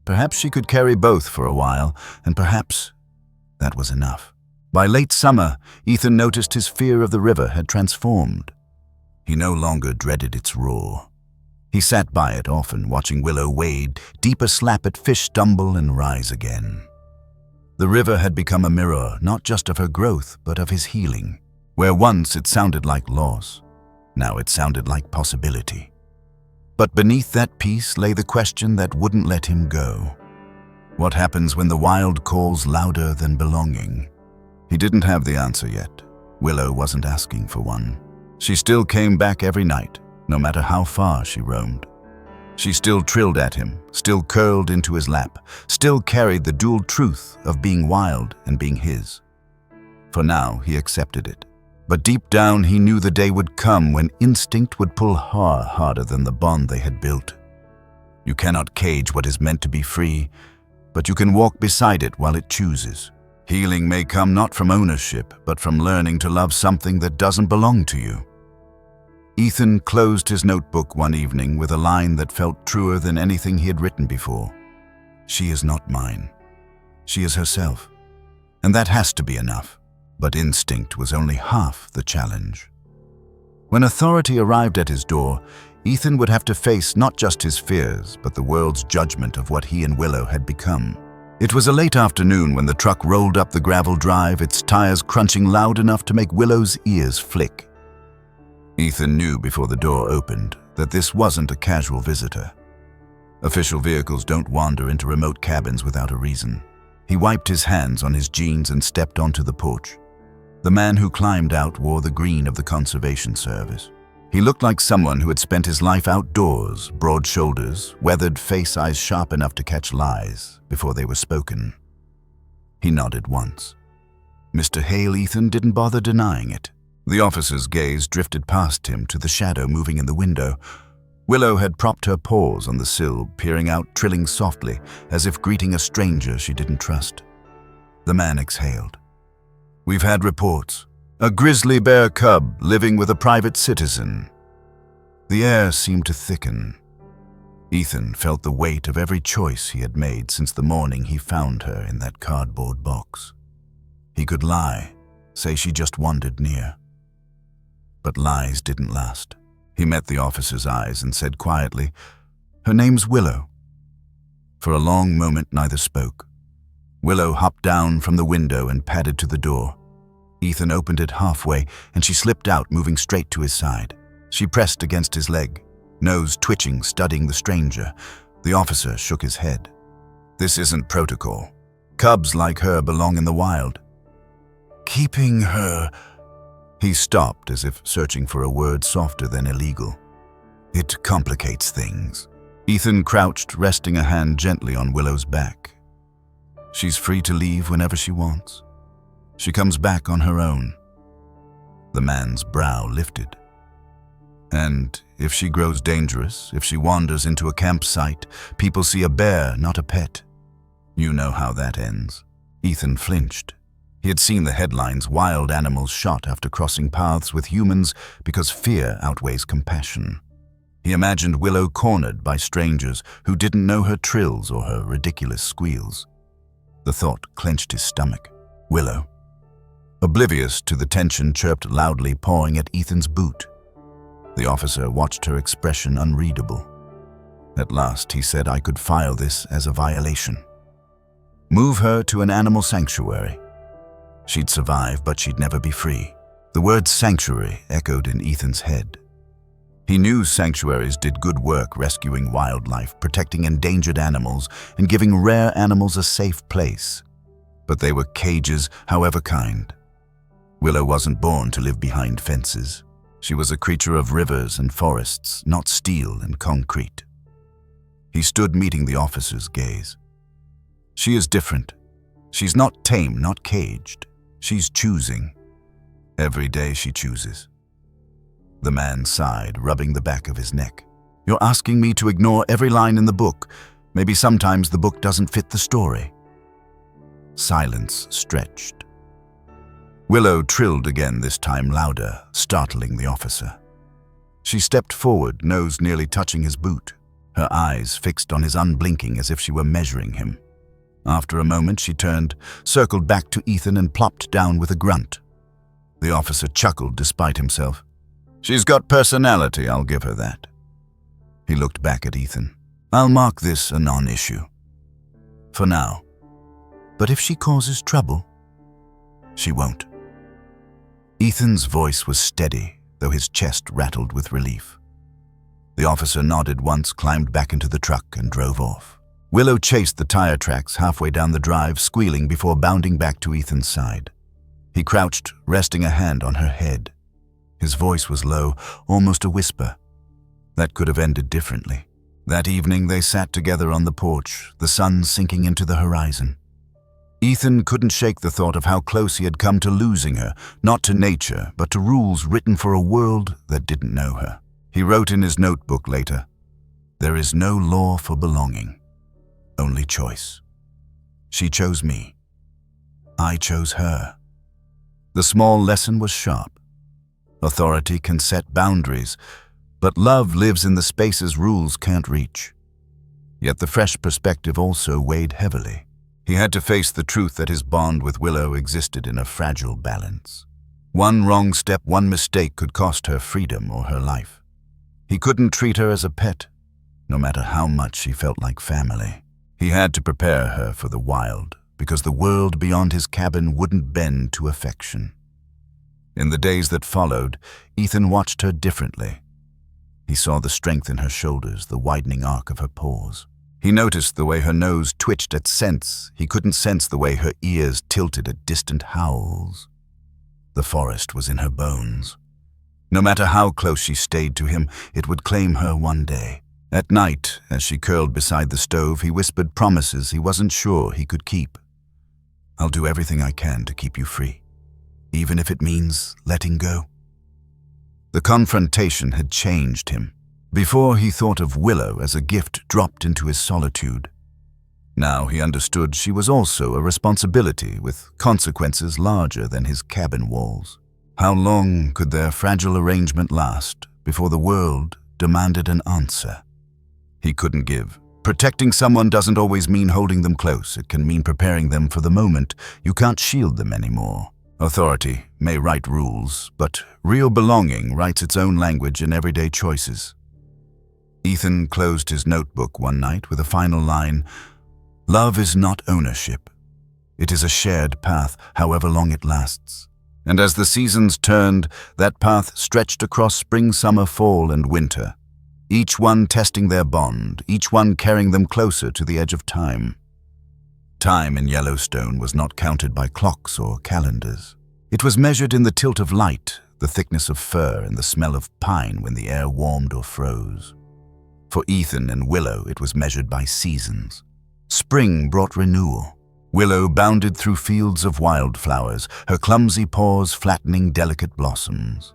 Perhaps she could carry both for a while, and perhaps that was enough. By late summer, Ethan noticed his fear of the river had transformed. He no longer dreaded its roar. He sat by it often, watching Willow wade, deep a slap at fish stumble and rise again. The river had become a mirror, not just of her growth, but of his healing. Where once it sounded like loss, now it sounded like possibility. But beneath that peace lay the question that wouldn't let him go. What happens when the wild calls louder than belonging? He didn't have the answer yet. Willow wasn't asking for one. She still came back every night, no matter how far she roamed. She still trilled at him, still curled into his lap, still carried the dual truth of being wild and being his. For now, he accepted it. But deep down, he knew the day would come when instinct would pull harder than the bond they had built. You cannot cage what is meant to be free, but you can walk beside it while it chooses. Healing may come not from ownership, but from learning to love something that doesn't belong to you. Ethan closed his notebook one evening with a line that felt truer than anything he had written before. "She is not mine. She is herself. And that has to be enough." But instinct was only half the challenge. When authority arrived at his door, Ethan would have to face not just his fears, but the world's judgment of what he and Willow had become. It was a late afternoon when the truck rolled up the gravel drive, its tires crunching loud enough to make Willow's ears flick. Ethan knew before the door opened that this wasn't a casual visitor. Official vehicles don't wander into remote cabins without a reason. He wiped his hands on his jeans and stepped onto the porch. The man who climbed out wore the green of the Conservation Service. He looked like someone who had spent his life outdoors, broad shoulders, weathered face, eyes sharp enough to catch lies before they were spoken. He nodded once. Mr. Hale. Ethan didn't bother denying it. The officer's gaze drifted past him to the shadow moving in the window. Willow had propped her paws on the sill, peering out, trilling softly, as if greeting a stranger she didn't trust. The man exhaled. "We've had reports. A grizzly bear cub living with a private citizen." The air seemed to thicken. Ethan felt the weight of every choice he had made since the morning he found her in that cardboard box. He could lie, say she just wandered near. But lies didn't last. He met the officer's eyes and said quietly, "Her name's Willow." For a long moment, neither spoke. Willow hopped down from the window and padded to the door. Ethan opened it halfway, and she slipped out, moving straight to his side. She pressed against his leg, nose twitching, studying the stranger. The officer shook his head. "This isn't protocol. Cubs like her belong in the wild." "Keeping her..." He stopped, as if searching for a word softer than illegal. "It complicates things." Ethan crouched, resting a hand gently on Willow's back. "She's free to leave whenever she wants. She comes back on her own." The man's brow lifted. "And if she grows dangerous, if she wanders into a campsite, people see a bear, not a pet. You know how that ends." Ethan flinched. He had seen the headlines, "Wild animals shot after crossing paths with humans because fear outweighs compassion." He imagined Willow cornered by strangers who didn't know her trills or her ridiculous squeals. The thought clenched his stomach. Willow. Oblivious to the tension, chirped loudly, pawing at Ethan's boot. The officer watched her expression unreadable. At last he said, "I could file this as a violation. Move her to an animal sanctuary. She'd survive, but she'd never be free." The word sanctuary echoed in Ethan's head. He knew sanctuaries did good work rescuing wildlife, protecting endangered animals, and giving rare animals a safe place. But they were cages, however kind. Willow wasn't born to live behind fences. She was a creature of rivers and forests, not steel and concrete. He stood meeting the officer's gaze. She is different. She's not tame, not caged. She's choosing. Every day she chooses. The man sighed, rubbing the back of his neck. You're asking me to ignore every line in the book. Maybe sometimes the book doesn't fit the story. Silence stretched. Willow trilled again, this time louder, startling the officer. She stepped forward, nose nearly touching his boot, her eyes fixed on his unblinking as if she were measuring him. After a moment she turned, circled back to Ethan and plopped down with a grunt. The officer chuckled despite himself. She's got personality, I'll give her that. He looked back at Ethan. I'll mark this a non-issue. For now. But if she causes trouble, she won't. Ethan's voice was steady, though his chest rattled with relief. The officer nodded once, climbed back into the truck, and drove off. Willow chased the tire tracks halfway down the drive, squealing before bounding back to Ethan's side. He crouched, resting a hand on her head. His voice was low, almost a whisper. That could have ended differently. That evening they sat together on the porch, the sun sinking into the horizon. Ethan couldn't shake the thought of how close he had come to losing her, not to nature, but to rules written for a world that didn't know her. He wrote in his notebook later, "There is no law for belonging, only choice. She chose me. I chose her." The small lesson was sharp. Authority can set boundaries, but love lives in the spaces rules can't reach. Yet the fresh perspective also weighed heavily. He had to face the truth that his bond with Willow existed in a fragile balance. One wrong step, one mistake could cost her freedom or her life. He couldn't treat her as a pet, no matter how much she felt like family. He had to prepare her for the wild, because the world beyond his cabin wouldn't bend to affection. In the days that followed, Ethan watched her differently. He saw the strength in her shoulders, the widening arc of her paws. He noticed the way her nose twitched at scents. He couldn't sense the way her ears tilted at distant howls. The forest was in her bones. No matter how close she stayed to him, it would claim her one day. At night, as she curled beside the stove, he whispered promises he wasn't sure he could keep. I'll do everything I can to keep you free, even if it means letting go. The confrontation had changed him. Before he thought of Willow as a gift dropped into his solitude. Now he understood she was also a responsibility with consequences larger than his cabin walls. How long could their fragile arrangement last before the world demanded an answer? He couldn't give. Protecting someone doesn't always mean holding them close. It can mean preparing them for the moment you can't shield them anymore. Authority may write rules, but real belonging writes its own language in everyday choices. Ethan closed his notebook one night with a final line, "Love is not ownership. It is a shared path, however long it lasts." And as the seasons turned, that path stretched across spring, summer, fall, and winter, each one testing their bond, each one carrying them closer to the edge of time. Time in Yellowstone was not counted by clocks or calendars. It was measured in the tilt of light, the thickness of fur, and the smell of pine when the air warmed or froze. For Ethan and Willow, it was measured by seasons. Spring brought renewal. Willow bounded through fields of wildflowers, her clumsy paws flattening delicate blossoms.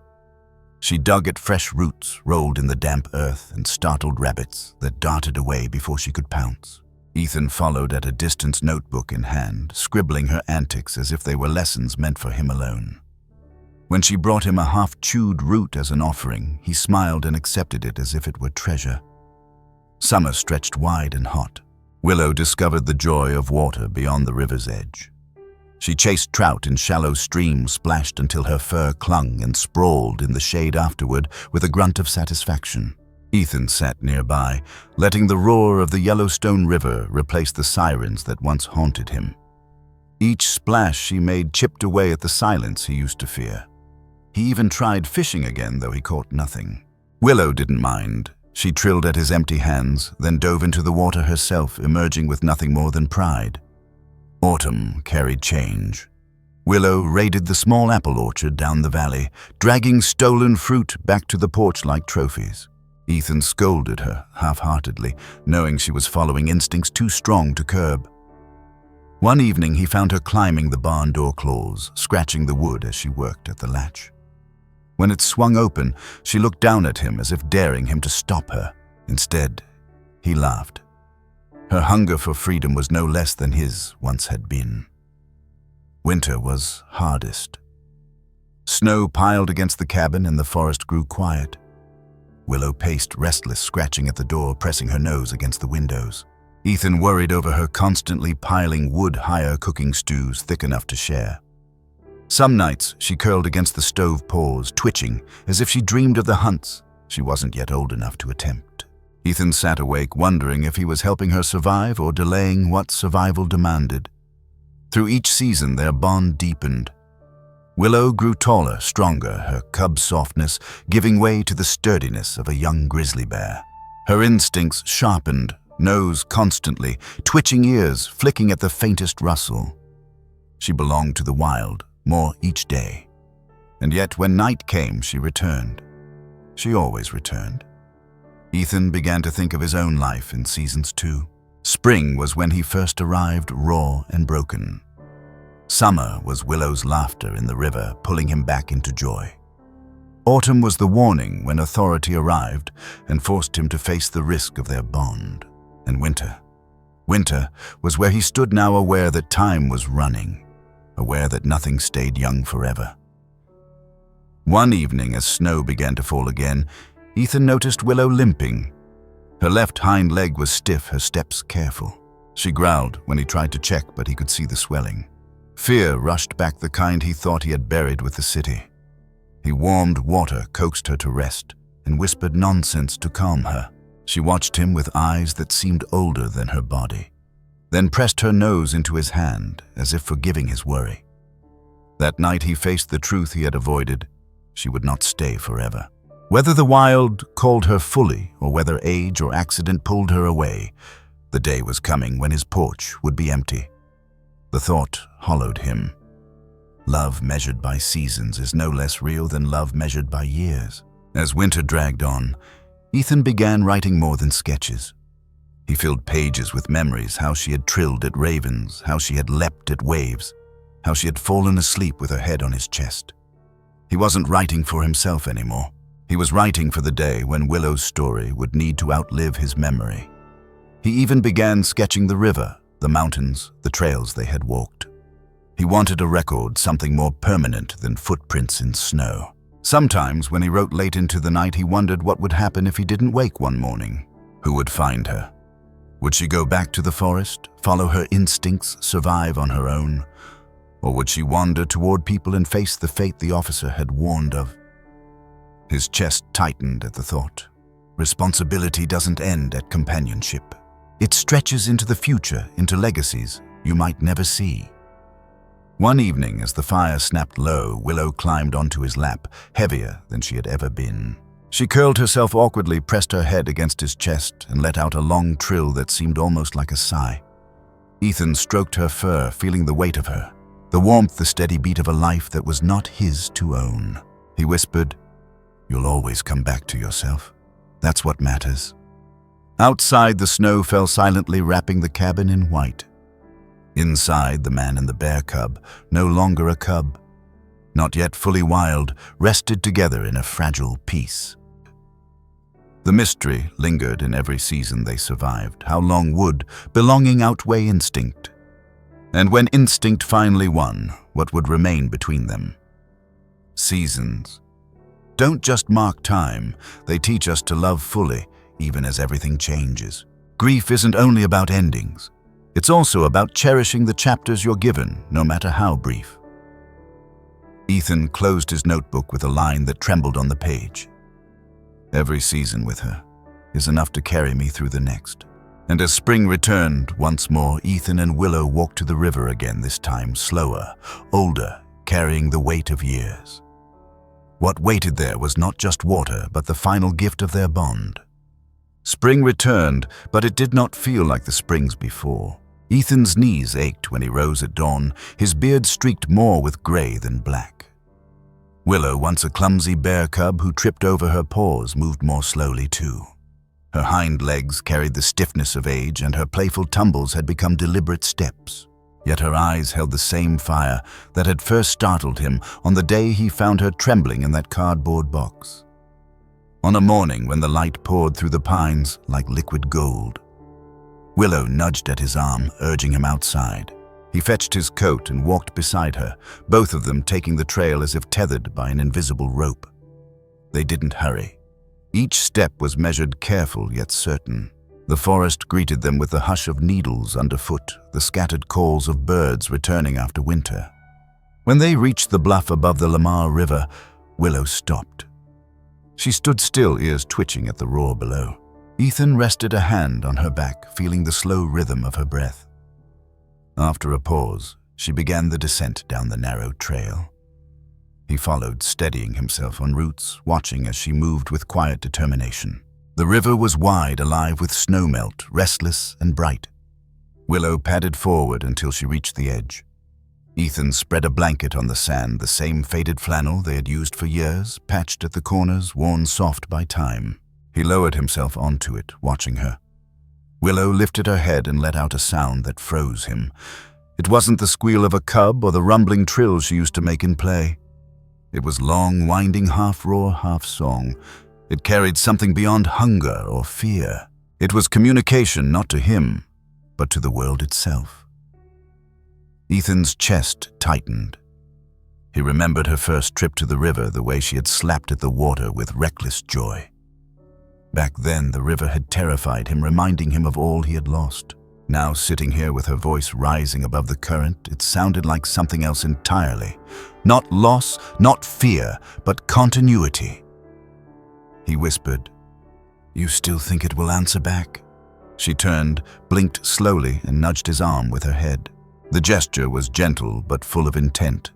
She dug at fresh roots, rolled in the damp earth, and startled rabbits that darted away before she could pounce. Ethan followed at a distance, notebook in hand, scribbling her antics as if they were lessons meant for him alone. When she brought him a half-chewed root as an offering, he smiled and accepted it as if it were treasure. Summer stretched wide and hot. Willow discovered the joy of water beyond the river's edge. She chased trout in shallow streams, splashed until her fur clung and sprawled in the shade afterward with a grunt of satisfaction. Ethan sat nearby, letting the roar of the Yellowstone River replace the sirens that once haunted him. Each splash she made chipped away at the silence he used to fear. He even tried fishing again, though he caught nothing. Willow didn't mind. She trilled at his empty hands, then dove into the water herself, emerging with nothing more than pride. Autumn carried change. Willow raided the small apple orchard down the valley, dragging stolen fruit back to the porch like trophies. Ethan scolded her half-heartedly, knowing she was following instincts too strong to curb. One evening he found her climbing the barn door claws, scratching the wood as she worked at the latch. When it swung open, she looked down at him as if daring him to stop her. Instead, he laughed. Her hunger for freedom was no less than his once had been. Winter was hardest. Snow piled against the cabin and the forest grew quiet. Willow paced restless, scratching at the door, pressing her nose against the windows. Ethan worried over her constantly piling wood-hire cooking stews thick enough to share. Some nights she curled against the stove paws, twitching as if she dreamed of the hunts she wasn't yet old enough to attempt. Ethan sat awake, wondering if he was helping her survive or delaying what survival demanded. Through each season their bond deepened. Willow grew taller, stronger, her cub softness giving way to the sturdiness of a young grizzly bear. Her instincts sharpened, nose constantly, twitching ears flicking at the faintest rustle. She belonged to the wild, more each day. And yet when night came, she returned. She always returned. Ethan began to think of his own life in seasons too. Spring was when he first arrived, raw and broken. Summer was Willow's laughter in the river, pulling him back into joy. Autumn was the warning when authority arrived and forced him to face the risk of their bond. And winter was where he stood now, aware that time was running, aware that nothing stayed young forever. One evening, as snow began to fall again, Ethan noticed Willow limping. Her left hind leg was stiff, her steps careful. She growled when he tried to check, but he could see the swelling. Fear rushed back, the kind he thought he had buried with the city. He warmed water, coaxed her to rest, and whispered nonsense to calm her. She watched him with eyes that seemed older than her body, then pressed her nose into his hand as if forgiving his worry. That night he faced the truth he had avoided. She would not stay forever. Whether the wild called her fully or whether age or accident pulled her away, the day was coming when his porch would be empty. The thought hollowed him. Love measured by seasons is no less real than love measured by years. As winter dragged on, Ethan began writing more than sketches. He filled pages with memories, how she had trilled at ravens, how she had leapt at waves, how she had fallen asleep with her head on his chest. He wasn't writing for himself anymore. He was writing for the day when Willow's story would need to outlive his memory. He even began sketching the river, the mountains, the trails they had walked. He wanted a record, something more permanent than footprints in snow. Sometimes, when he wrote late into the night, he wondered what would happen if he didn't wake one morning. Who would find her? Would she go back to the forest, follow her instincts, survive on her own? Or would she wander toward people and face the fate the officer had warned of? His chest tightened at the thought. Responsibility doesn't end at companionship. It stretches into the future, into legacies you might never see. One evening, as the fire snapped low, Willow climbed onto his lap, heavier than she had ever been. She curled herself awkwardly, pressed her head against his chest, and let out a long trill that seemed almost like a sigh. Ethan stroked her fur, feeling the weight of her, the warmth, the steady beat of a life that was not his to own. He whispered, "You'll always come back to yourself. That's what matters." Outside, the snow fell silently, wrapping the cabin in white. Inside, the man and the bear cub, no longer a cub, not yet fully wild, rested together in a fragile peace. The mystery lingered in every season they survived. How long would belonging outweigh instinct? And when instinct finally won, what would remain between them? Seasons don't just mark time, they teach us to love fully, even as everything changes. Grief isn't only about endings. It's also about cherishing the chapters you're given, no matter how brief. Ethan closed his notebook with a line that trembled on the page. "Every season with her is enough to carry me through the next." And as spring returned once more, Ethan and Willow walked to the river again, this time slower, older, carrying the weight of years. What waited there was not just water, but the final gift of their bond. Spring returned, but it did not feel like the springs before. Ethan's knees ached when he rose at dawn, his beard streaked more with gray than black. Willow, once a clumsy bear cub who tripped over her paws, moved more slowly too. Her hind legs carried the stiffness of age, and her playful tumbles had become deliberate steps. Yet her eyes held the same fire that had first startled him on the day he found her trembling in that cardboard box. On a morning when the light poured through the pines like liquid gold. Willow nudged at his arm, urging him outside. He fetched his coat and walked beside her, both of them taking the trail as if tethered by an invisible rope. They didn't hurry. Each step was measured, careful yet certain. The forest greeted them with the hush of needles underfoot, the scattered calls of birds returning after winter. When they reached the bluff above the Lamar River, Willow stopped. She stood still, ears twitching at the roar below. Ethan rested a hand on her back, feeling the slow rhythm of her breath. After a pause, she began the descent down the narrow trail. He followed, steadying himself on roots, watching as she moved with quiet determination. The river was wide, alive with snowmelt, restless and bright. Willow padded forward until she reached the edge. Ethan spread a blanket on the sand, the same faded flannel they had used for years, patched at the corners, worn soft by time. He lowered himself onto it, watching her. Willow lifted her head and let out a sound that froze him. It wasn't the squeal of a cub or the rumbling trill she used to make in play. It was long, winding, half-roar, half-song. It carried something beyond hunger or fear. It was communication, not to him, but to the world itself. Ethan's chest tightened. He remembered her first trip to the river, the way she had slapped at the water with reckless joy. Back then, the river had terrified him, reminding him of all he had lost. Now, sitting here with her voice rising above the current, it sounded like something else entirely. Not loss, not fear, but continuity. He whispered, "You still think it will answer back?" She turned, blinked slowly, and nudged his arm with her head. The gesture was gentle but full of intent.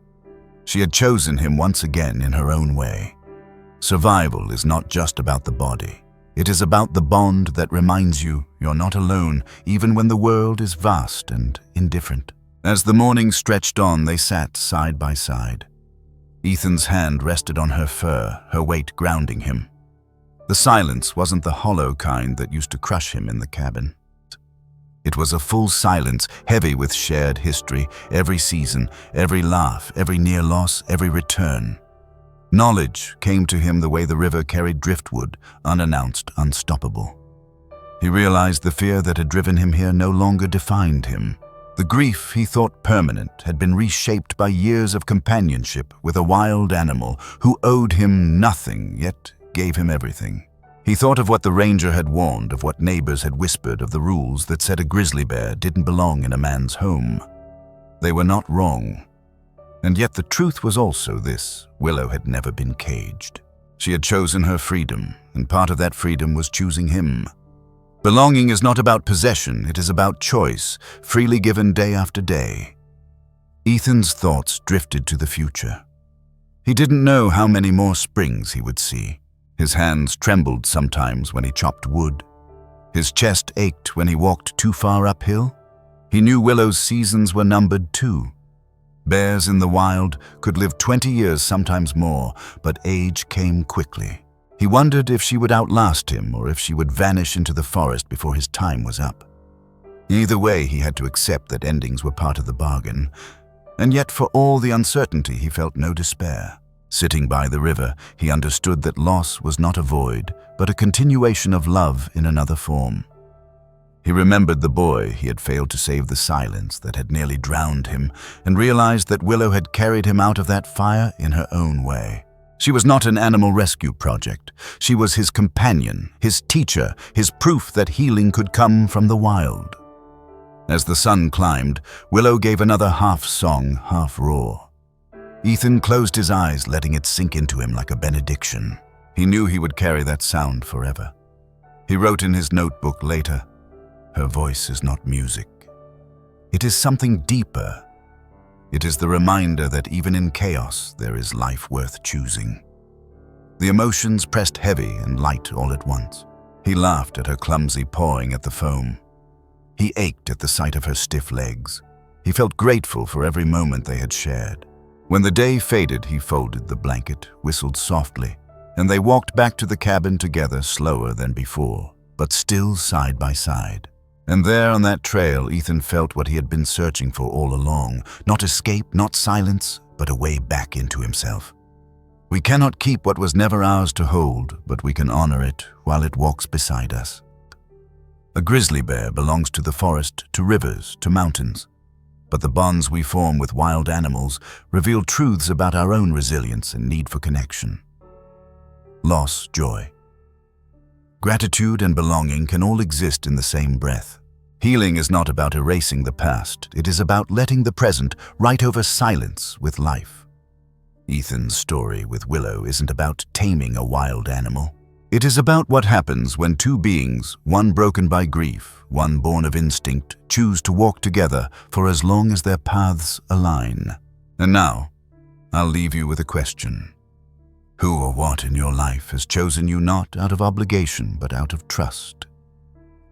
She had chosen him once again in her own way. Survival is not just about the body. It is about the bond that reminds you you're not alone, even when the world is vast and indifferent. As the morning stretched on, they sat side by side. Ethan's hand rested on her fur, her weight grounding him. The silence wasn't the hollow kind that used to crush him in the cabin. It was a full silence, heavy with shared history, every season, every laugh, every near loss, every return. Knowledge came to him the way the river carried driftwood, unannounced, unstoppable. He realized the fear that had driven him here no longer defined him. The grief he thought permanent had been reshaped by years of companionship with a wild animal who owed him nothing, yet gave him everything. He thought of what the ranger had warned, of what neighbors had whispered, of the rules that said a grizzly bear didn't belong in a man's home. They were not wrong. And yet the truth was also this: Willow had never been caged. She had chosen her freedom, and part of that freedom was choosing him. Belonging is not about possession, it is about choice, freely given day after day. Ethan's thoughts drifted to the future. He didn't know how many more springs he would see. His hands trembled sometimes when he chopped wood. His chest ached when he walked too far uphill. He knew Willow's seasons were numbered too. Bears in the wild could live 20 years, sometimes more, but age came quickly. He wondered if she would outlast him or if she would vanish into the forest before his time was up. Either way, he had to accept that endings were part of the bargain. And yet, for all the uncertainty, he felt no despair. Sitting by the river, he understood that loss was not a void, but a continuation of love in another form. He remembered the boy he had failed to save, the silence that had nearly drowned him, and realized that Willow had carried him out of that fire in her own way. She was not an animal rescue project. She was his companion, his teacher, his proof that healing could come from the wild. As the sun climbed, Willow gave another half-song, half-roar. Ethan closed his eyes, letting it sink into him like a benediction. He knew he would carry that sound forever. He wrote in his notebook later, "Her voice is not music. It is something deeper. It is the reminder that even in chaos, there is life worth choosing." The emotions pressed heavy and light all at once. He laughed at her clumsy pawing at the foam. He ached at the sight of her stiff legs. He felt grateful for every moment they had shared. When the day faded, he folded the blanket, whistled softly, and they walked back to the cabin together, slower than before, but still side by side. And there on that trail, Ethan felt what he had been searching for all along. Not escape, not silence, but a way back into himself. We cannot keep what was never ours to hold, but we can honor it while it walks beside us. A grizzly bear belongs to the forest, to rivers, to mountains. But the bonds we form with wild animals reveal truths about our own resilience and need for connection. Loss, joy. Gratitude and belonging can all exist in the same breath. Healing is not about erasing the past, it is about letting the present write over silence with life. Ethan's story with Willow isn't about taming a wild animal. It is about what happens when two beings, one broken by grief, one born of instinct, choose to walk together for as long as their paths align. And now, I'll leave you with a question. Who or what in your life has chosen you not out of obligation but out of trust?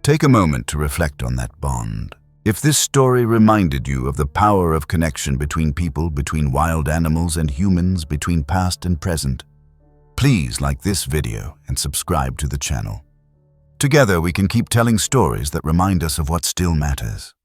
Take a moment to reflect on that bond. If this story reminded you of the power of connection between people, between wild animals and humans, between past and present, please like this video and subscribe to the channel. Together we can keep telling stories that remind us of what still matters.